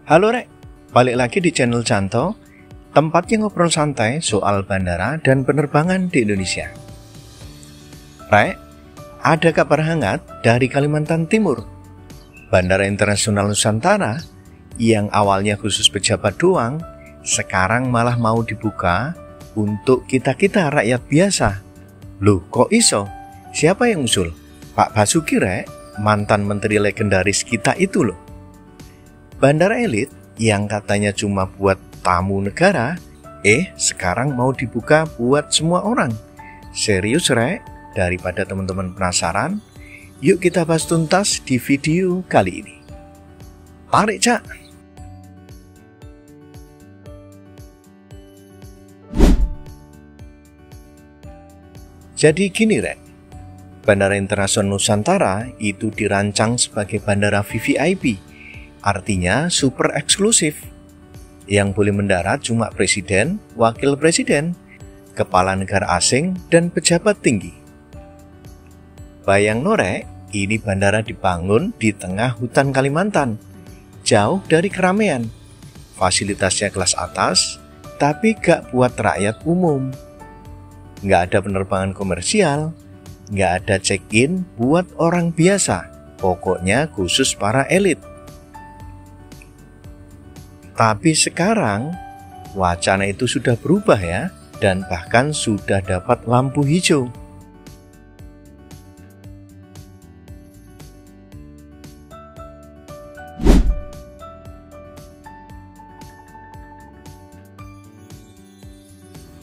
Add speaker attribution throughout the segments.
Speaker 1: Halo Rek, balik lagi di channel Canto, tempatnya ngobrol santai soal bandara dan penerbangan di Indonesia. Rek, ada kabar hangat dari Kalimantan Timur. Bandara Internasional Nusantara yang awalnya khusus pejabat doang, sekarang malah mau dibuka untuk kita-kita rakyat biasa. Loh, kok iso? Siapa yang usul? Pak Basuki, Rek, mantan menteri legendaris kita itu loh. Bandara elit yang katanya cuma buat tamu negara, sekarang mau dibuka buat semua orang. Serius, Rek? Daripada teman-teman penasaran, yuk kita bahas tuntas di video kali ini. Tarik, Cak! Jadi gini, Rek. Bandara Internasional Nusantara itu dirancang sebagai bandara VVIP, artinya super eksklusif. Yang boleh mendarat cuma presiden, wakil presiden, kepala negara asing, dan pejabat tinggi. Bayang Rek, ini bandara dibangun di tengah hutan Kalimantan, jauh dari keramaian. Fasilitasnya kelas atas, tapi gak buat rakyat umum. Gak ada penerbangan komersial, gak ada check-in buat orang biasa, pokoknya khusus para elit. Tapi sekarang, wacana itu sudah berubah ya, dan bahkan sudah dapat lampu hijau.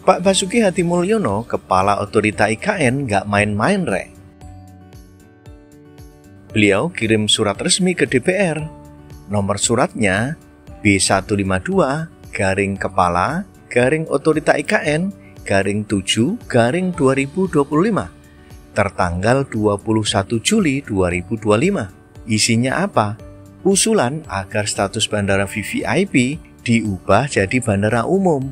Speaker 1: Pak Basuki Hadimulyono, Kepala Otorita IKN, gak main-main, Rek. Beliau kirim surat resmi ke DPR. Nomor suratnya B152-Kepala-Otorita IKN-7-2025 tertanggal 21 Juli 2025. Isinya apa? Usulan agar status bandara VVIP diubah jadi bandara umum.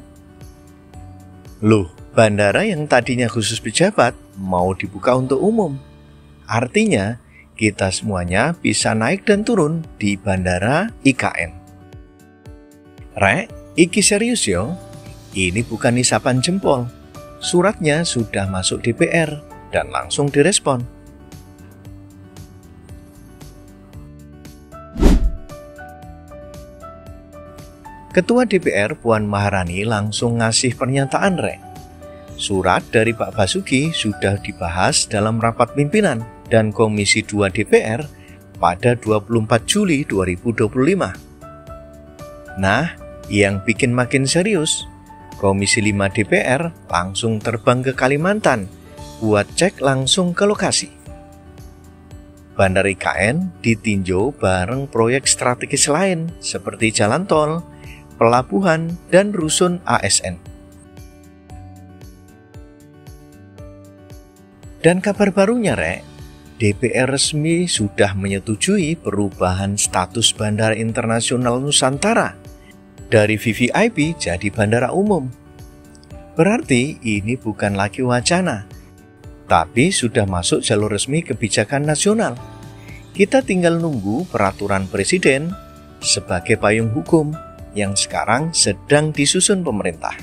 Speaker 1: Loh, bandara yang tadinya khusus pejabat mau dibuka untuk umum. Artinya, kita semuanya bisa naik dan turun di bandara IKN. Rek, iki serius yo. Ini bukan isapan jempol. Suratnya sudah masuk DPR dan langsung direspon. Ketua DPR Puan Maharani langsung ngasih pernyataan, Rek. Surat dari Pak Basuki sudah dibahas dalam rapat pimpinan dan Komisi 2 DPR pada 24 Juli 2025. Nah, yang bikin makin serius, Komisi 5 DPR langsung terbang ke Kalimantan buat cek langsung ke lokasi. Bandara IKN ditinjau bareng proyek strategis lain seperti jalan tol, pelabuhan, dan rusun ASN. Dan kabar barunya, Rek, DPR resmi sudah menyetujui perubahan status Bandara Internasional Nusantara dari VVIP jadi bandara umum. Berarti ini bukan lagi wacana, tapi sudah masuk jalur resmi kebijakan nasional. Kita tinggal nunggu peraturan presiden sebagai payung hukum yang sekarang sedang disusun pemerintah.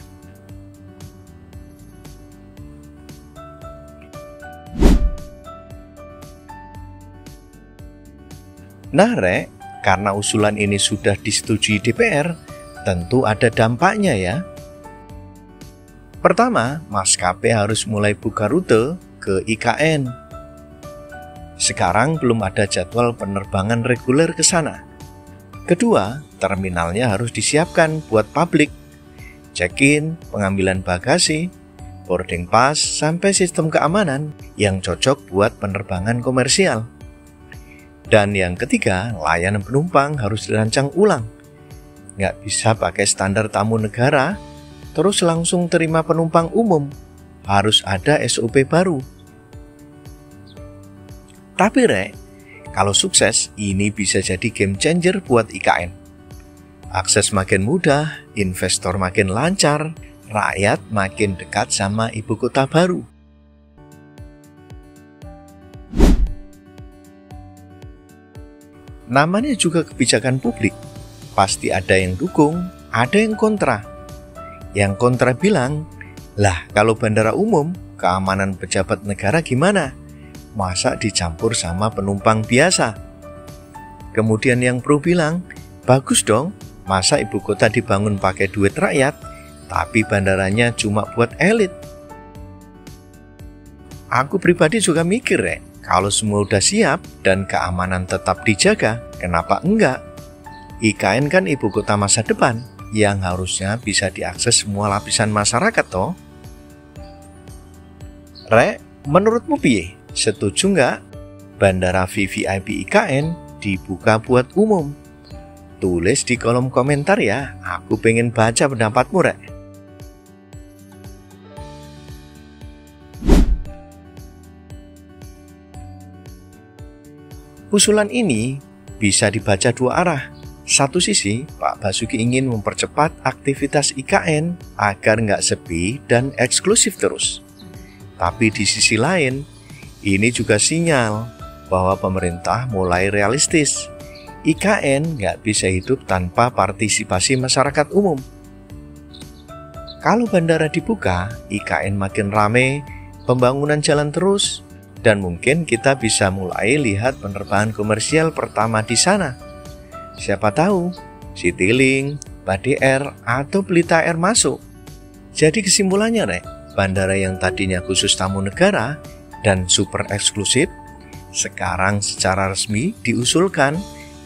Speaker 1: Nah, Rek, karena usulan ini sudah disetujui DPR, tentu ada dampaknya ya. Pertama, maskapai harus mulai buka rute ke IKN. Sekarang belum ada jadwal penerbangan reguler ke sana. Kedua, terminalnya harus disiapkan buat publik. Check-in, pengambilan bagasi, boarding pass, sampai sistem keamanan yang cocok buat penerbangan komersial. Dan yang ketiga, layanan penumpang harus dirancang ulang. Nggak bisa pakai standar tamu negara, terus langsung terima penumpang umum. Harus ada SOP baru. Tapi, Rek, kalau sukses, ini bisa jadi game changer buat IKN. Akses makin mudah, investor makin lancar, rakyat makin dekat sama ibu kota baru. Namanya juga kebijakan publik. pasti ada yang dukung, ada yang kontra. Yang kontra bilang, lah kalau bandara umum, keamanan pejabat negara gimana? Masa dicampur sama penumpang biasa? Kemudian yang pro bilang, bagus dong, masa ibu kota dibangun pakai duit rakyat, tapi bandaranya cuma buat elit. Aku pribadi juga mikir kalau semua udah siap dan keamanan tetap dijaga, kenapa enggak? IKN kan ibu kota masa depan, yang harusnya bisa diakses semua lapisan masyarakat toh. Rek, menurutmu piye? Setuju nggak bandara VVIP IKN dibuka buat umum? Tulis di kolom komentar ya, aku pengen baca pendapatmu, Rek. Usulan ini bisa dibaca dua arah. Satu sisi, Pak Basuki ingin mempercepat aktivitas IKN agar nggak sepi dan eksklusif terus. Tapi di sisi lain, ini juga sinyal bahwa pemerintah mulai realistis. IKN nggak bisa hidup tanpa partisipasi masyarakat umum. Kalau bandara dibuka, IKN makin rame, pembangunan jalan terus, dan mungkin kita bisa mulai lihat penerbangan komersial pertama di sana. Siapa tahu, Citylink, Batik Air, atau Pelita Air masuk. Jadi kesimpulannya, Rek, bandara yang tadinya khusus tamu negara dan super eksklusif, sekarang secara resmi diusulkan,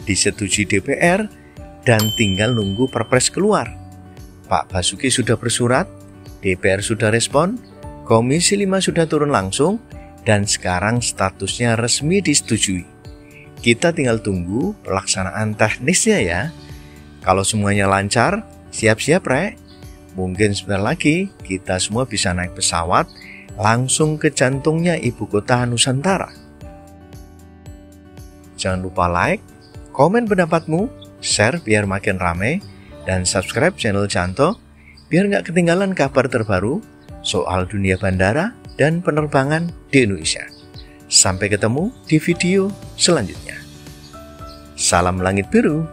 Speaker 1: disetujui DPR, dan tinggal nunggu Perpres keluar. Pak Basuki sudah bersurat, DPR sudah respon, Komisi 5 sudah turun langsung, dan sekarang statusnya resmi disetujui. Kita tinggal tunggu pelaksanaan teknisnya ya. Kalau semuanya lancar, siap-siap Rek. Mungkin sebentar lagi kita semua bisa naik pesawat langsung ke jantungnya ibu kota Nusantara. Jangan lupa like, komen pendapatmu, share biar makin rame, dan subscribe channel Canto biar nggak ketinggalan kabar terbaru soal dunia bandara dan penerbangan di Indonesia. Sampai ketemu di video selanjutnya. Salam langit biru.